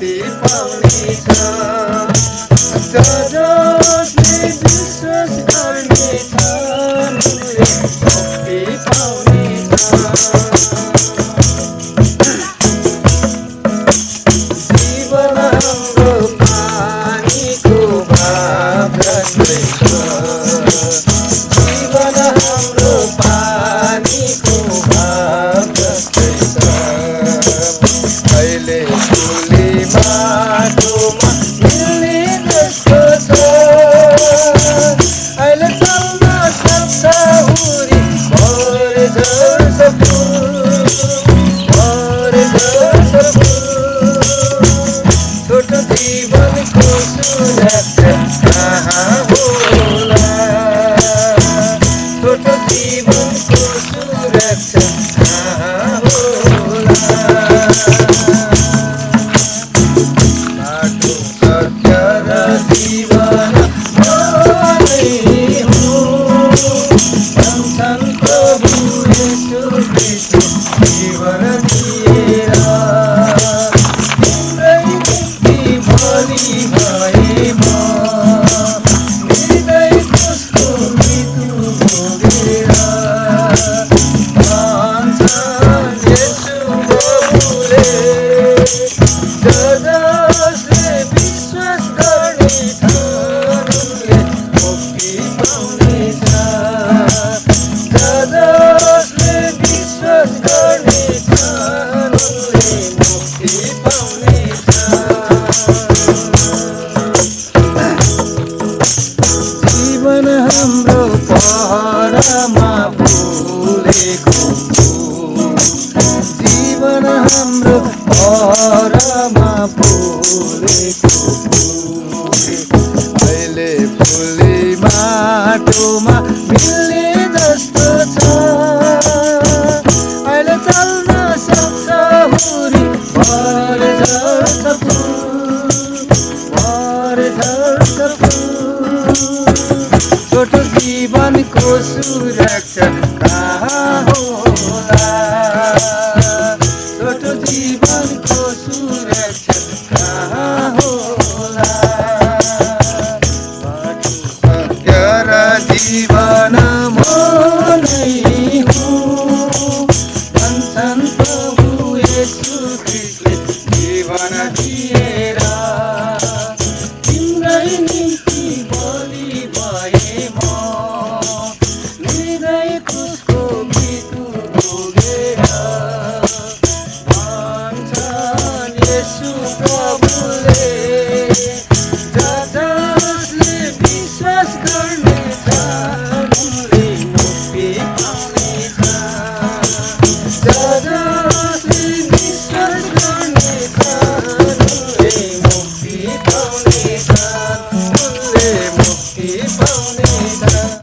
मुक्ति पाउनेछ। जसले विश्वास गर्नेछ उनले मुक्ति पाउनेछ। जीवन हाम्रो पानीको भाव जस्तै छ। जीवन हाम्रो पानीको भाव जस्तै छ। अहिले फुली माटोमा मिल्ने जस्तो छ। अहिले चल्न सक्छ उरी भर जस्तो फुल, भर जस्तो फुल। छोटो जीवनको सुरक्षा कहाँ होला? छोटो जीवनको सुरक्षा कहाँ होला? बाटो सत्य र जीवन म नै हुँ भन्छन् प्रभु येशू ख्रीष्ट जीवन दिएर। तिम्रै निम्ति बलि भए म, निर्दय क्रुसको मृत्यु भोगेर। भन्छन् येशू प्रभुले, जसले विश्वास गर्नेछ उनले मुक्ति पाउनेछ। जसले विश्वास गर्नेछ उनले मुक्ति पाउनेछ। जीवन हाम्रो पहरामा फुलेको फुल, जीवन हाम्रो पहरामा फुलेको फुल। अहिले फुली माटोमा